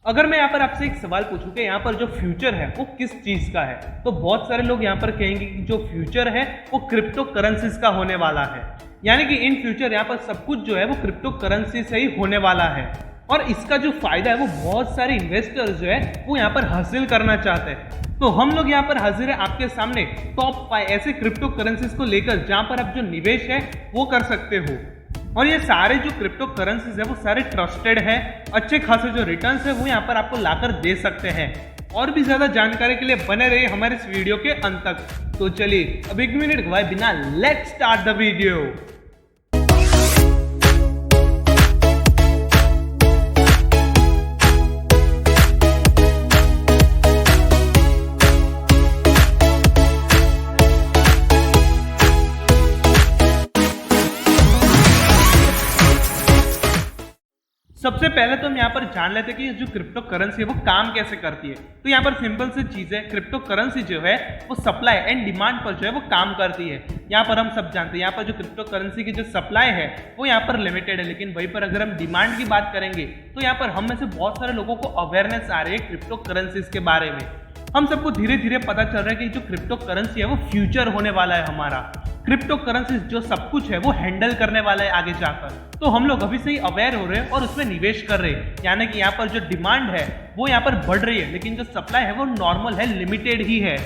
अगर मैं यहाँ पर आपसे एक सवाल पूछूं कि यहाँ पर जो फ्यूचर है वो किस चीज का है, तो बहुत सारे लोग यहाँ पर कहेंगे कि जो फ्यूचर है वो क्रिप्टो करेंसीज का होने वाला है। यानी कि इन फ्यूचर यहाँ पर सब कुछ जो है वो क्रिप्टो करेंसी से ही होने वाला है और इसका जो फायदा है वो बहुत सारे इन्वेस्टर्स जो है वो यहाँ पर हासिल करना चाहते हैं। तो हम लोग यहाँ पर हाजिर है आपके सामने टॉप 5 ऐसे क्रिप्टो करेंसीज को लेकर जहाँ पर आप जो निवेश है वो कर सकते हो। और ये सारे जो क्रिप्टो करेंसीज है वो सारे ट्रस्टेड है, अच्छे खासे जो रिटर्न्स है वो यहाँ पर आपको लाकर दे सकते हैं। और भी ज्यादा जानकारी के लिए बने रहिए हमारे इस वीडियो के अंत तक। तो चलिए अब 1 मिनट गवाए बिना लेट्स स्टार्ट द वीडियो। सबसे पहले तो हम यहाँ पर जान लेते हैं कि जो क्रिप्टो करेंसी है वो काम कैसे करती है। तो यहाँ पर सिंपल सी चीज है, क्रिप्टो करेंसी जो है वो सप्लाई एंड डिमांड पर जो है वो काम करती है। यहाँ पर हम सब जानते हैं यहाँ पर जो क्रिप्टो करेंसी की जो सप्लाई है वो यहाँ पर लिमिटेड है, लेकिन वहीं पर अगर हम डिमांड की बात करेंगे तो यहाँ पर हम में से बहुत सारे लोगों को अवेयरनेस आ रही है क्रिप्टो करेंसीज के बारे में। हम सबको धीरे धीरे पता चल रहा है कि जो क्रिप्टो करेंसी है वो फ्यूचर होने वाला है हमारा। क्रिप्टो करेंसी जो सब कुछ है वो हैंडल करने वाला है आगे जाकर। तो हम लोग अभी से ही अवेयर हो रहे हैं और उसमें निवेश कर रहे हैं। यानी कि यहाँ पर जो डिमांड है वो यहाँ पर बढ़ रही है, लेकिन जो सप्लाई है वो नॉर्मल है, लिमिटेड ही है।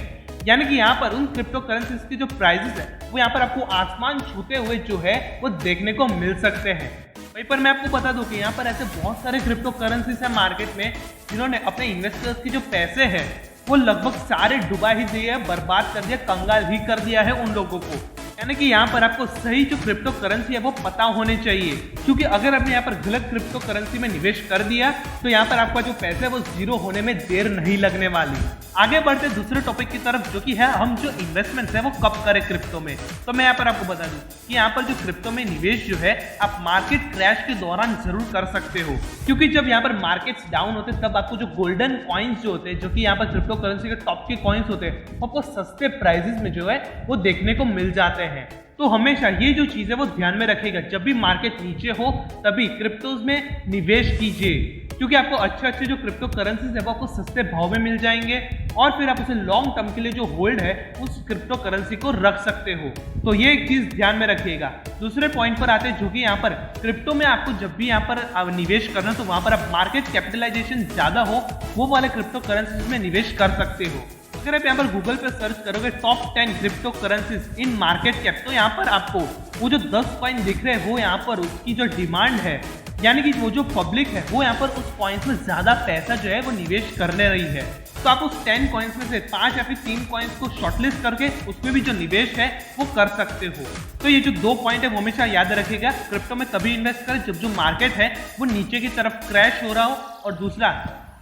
यानी कि यहाँ पर उन क्रिप्टो करेंसीज की जो प्राइसेस है वो यहाँ पर आपको आसमान छूते हुए जो है वो देखने को मिल सकते हैं। वहीं पर मैं आपको बता दूं कि यहाँ पर ऐसे बहुत सारे क्रिप्टो करेंसीज है मार्केट में जिन्होंने अपने इन्वेस्टर्स के जो पैसे हैं वो लगभग सारे डुबा ही दिए, बर्बाद कर दिया, कंगाल ही कर दिया है उन लोगों को। यानी कि यहाँ पर आपको सही जो क्रिप्टो करेंसी है वो पता होनी चाहिए, क्योंकि अगर आपने यहाँ पर गलत क्रिप्टो करेंसी में निवेश कर दिया तो यहाँ पर आपका जो पैसा है वो जीरो होने में देर नहीं लगने वाली। आगे बढ़ते दूसरे टॉपिक की तरफ, जो कि है हम जो इन्वेस्टमेंट्स है वो कब करें क्रिप्टो में। तो मैं यहाँ पर आपको बता दूं कि यहाँ पर जो क्रिप्टो में निवेश जो है आप मार्केट क्रैश के दौरान जरूर कर सकते हो, क्योंकि जब यहाँ पर मार्केट्स डाउन होते हैं तब आपको जो गोल्डन कॉइन्स जो होते हैं, जो कि यहाँ पर क्रिप्टो करेंसी के टॉप के कॉइन्स होते हैं, आपको सस्ते प्राइसेस में जो है वो देखने को मिल जाते हैं। तो हमेशा ये जो चीज है वो ध्यान में रखेगा, जब भी मार्केट नीचे हो तभी क्रिप्टोज में निवेश कीजिए, क्योंकि आपको अच्छे जो क्रिप्टो करेंसीज है वो आपको सस्ते भाव में मिल जाएंगे और फिर आप उसे लॉन्ग टर्म के लिए जो होल्ड है उस क्रिप्टो करेंसी को रख सकते हो। तो ये एक चीज ध्यान में रखिएगा। दूसरे पॉइंट पर आते हैं, जो कि यहाँ पर क्रिप्टो में आपको जब भी यहाँ पर निवेश करना है तो वहां पर आप मार्केट कैपिटलाइजेशन ज्यादा हो वो वाले क्रिप्टो करेंसीज में निवेश कर सकते हो। अगर आप यहाँ पर गूगल पे सर्च करोगे टॉप 10 क्रिप्टो करेंसीज इन मार्केट कैप, तो यहाँ पर आपको वो जो 10 कॉइन दिख रहे हैं वो यहाँ पर उसकी जो डिमांड है, यानी कि वो जो पब्लिक है वो यहाँ पर उस कॉइन्स में ज्यादा पैसा जो है वो निवेश करने रही है। तो आप उस 10 कॉइन्स में से 5 या फिर 3 कॉइन्स को शॉर्टलिस्ट करके उसमें भी जो निवेश है वो कर सकते हो। तो ये जो 2 पॉइंट है वो हमेशा याद रखिएगा, क्रिप्टो में तभी इन्वेस्ट करें जब जो मार्केट है वो नीचे की तरफ क्रैश हो रहा हो, और दूसरा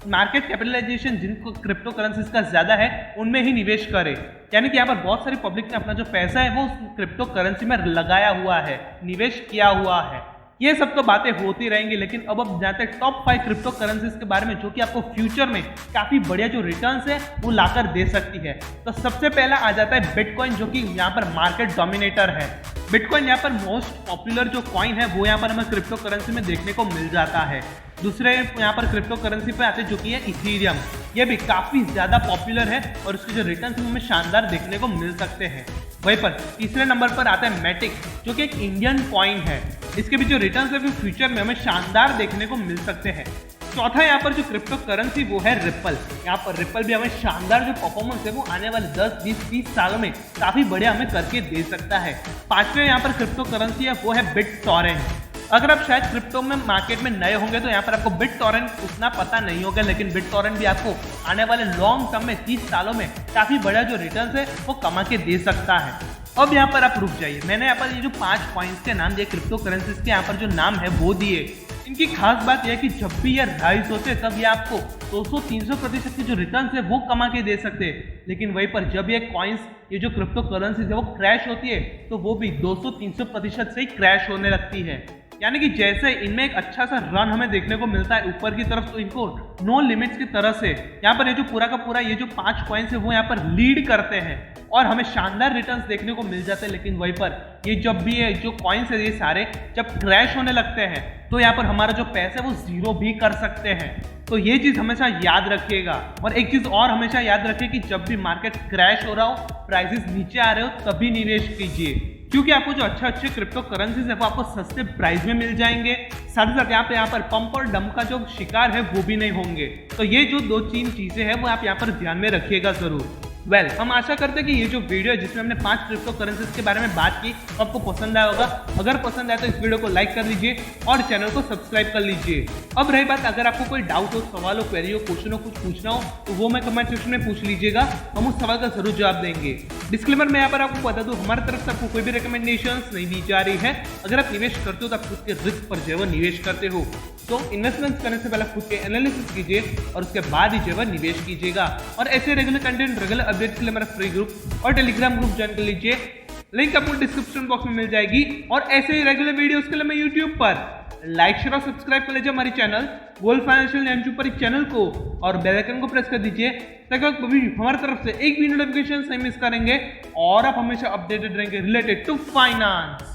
मार्केट कैपिटलाइजेशन जिनको क्रिप्टो करेंसीज का ज्यादा है उनमें ही निवेश करें। यानी कि यहाँ पर बहुत सारी पब्लिक ने अपना जो पैसा है वो क्रिप्टो करेंसी में लगाया हुआ है, निवेश किया हुआ है। ये सब तो बातें होती रहेंगी, लेकिन अब जाते हैं टॉप 5 क्रिप्टो करेंसीज के बारे में, जो कि आपको फ्यूचर में काफी बढ़िया जो रिटर्न्स है वो लाकर दे सकती है। तो सबसे पहला आ जाता है बिटकॉइन, जो कि यहाँ पर मार्केट डोमिनेटर है। बिटकॉइन यहाँ पर मोस्ट पॉपुलर जो कॉइन है वो यहाँ पर हमें क्रिप्टो करेंसी में देखने को मिल जाता है। दूसरे यहाँ पर क्रिप्टो करेंसी पे आते हैं जो कि है इथेरियम। ये भी काफी ज्यादा पॉपुलर है और उसके जो रिटर्न्स हमें शानदार देखने को मिल सकते हैं। वहीं पर तीसरे नंबर पर आता है मैटिक, जो कि एक इंडियन कॉइन है। इसके भी जो रिटर्न्स है वो फ्यूचर में हमें शानदार देखने को मिल सकते हैं। चौथा यहाँ पर जो क्रिप्टो करेंसी वो है रिपल। यहाँ पर रिपल भी हमें शानदार जो परफॉर्मेंस है वो आने वाले 10, 20, 30 सालों में काफी बढ़िया हमें करके दे सकता है। पांचवें यहाँ पर क्रिप्टो करेंसी है वो है बिटटॉरेंट। अगर आप शायद क्रिप्टो में मार्केट में नए होंगे तो यहाँ पर आपको बिटटॉरेंट उतना पता नहीं होगा, लेकिन बिटटॉरेंट भी आपको आने वाले लॉन्ग टर्म में 30 सालों में काफी बड़ा जो रिटर्न है वो कमा के दे सकता है। अब यहाँ पर आप रुक जाइए, मैंने यहाँ पर ये जो 5 पॉइंट्स के नाम दिए क्रिप्टो करेंसीज के, यहाँ पर जो नाम है वो दिए। इनकी खास बात यह है कि जब भी ये राइज होते हैं तब ये आपको 200-300% की जो रिटर्न है वो कमा के दे सकते हैं, लेकिन वहीं पर जब ये कॉइन्स, ये जो क्रिप्टो करेंसीज है वो क्रैश होती है तो वो भी 200-300% से ही क्रैश होने लगती है। यानी कि जैसे इनमें एक अच्छा सा रन हमें देखने को मिलता है ऊपर की तरफ, तो इनको नो लिमिट्स की तरह से यहाँ पर ये जो पूरा का पूरा ये जो 5 कॉइन्स है वो यहाँ पर लीड करते हैं और हमें शानदार रिटर्न्स देखने को मिल जाते हैं। लेकिन वहीं पर ये जब भी है जो कॉइन्स है ये सारे जब क्रैश होने लगते हैं तो यहाँ पर हमारा जो पैसा है वो जीरो भी कर सकते हैं। तो ये चीज हमेशा याद रखिएगा। और एक चीज और हमेशा याद रखिए कि जब भी मार्केट क्रैश हो रहा हो, प्राइसेस नीचे आ रहे हो, तभी निवेश कीजिए, क्योंकि आपको जो अच्छे क्रिप्टो करेंसीज है वो आपको सस्ते प्राइस में मिल जाएंगे। साथ ही साथ यहाँ पर पंप और डंप का जो शिकार है वो भी नहीं होंगे। तो ये जो 2-3 चीजें हैं वो आप यहाँ पर ध्यान में रखिएगा जरूर। हम आशा करते हैं कि ये जो वीडियो है जिसमें हमने 5 क्रिप्टो करेंसीज के बारे में बात की तो आपको पसंद आया होगा। अगर पसंद आया तो इस वीडियो को लाइक कर लीजिए और चैनल को सब्सक्राइब कर लीजिए। अब रही बात, अगर आपको कोई डाउट हो, सवाल हो, क्वेरी हो, क्वेश्चन हो, कुछ पूछना हो तो वो मैं कमेंट सेक्शन में पूछ लीजिएगा, हम उस सवाल का जरूर जवाब देंगे। डिस्क्लेमर में यहाँ पर आपको बता दूं, हमारी तरफ से आपको कोई भी रिकमेंडेशंस नहीं दी जा रही है। अगर आप निवेश करते हो तो आप खुद के रिस्क पर जो है निवेश करते हो, तो इन्वेस्टमेंट करने से पहले खुद के एनालिसिस कीजिए और उसके बाद ही जो है निवेश कीजिएगा। और ऐसे रेगुलर कंटेंट, रेगुलर अपडेट के लिए हमारा फ्री ग्रुप और टेलीग्राम ग्रुप ज्वाइन कर लीजिए, लिंक आपको डिस्क्रिप्शन बॉक्स में मिल जाएगी। और ऐसे ही रेगुलर वीडियोस के लिए मैं यूट्यूब पर लाइक, शेयर और सब्सक्राइब कर लीजिए हमारी चैनल गोल्ड फाइनेंशियल यूट्यूब पर चैनल को, और बेल आइकन को प्रेस कर दीजिए ताकि आप कभी हमारी तरफ से एक भी नोटिफिकेशन नहीं मिस करेंगे और आप हमेशा अपडेटेड रहेंगे रिलेटेड टू फाइनेंस।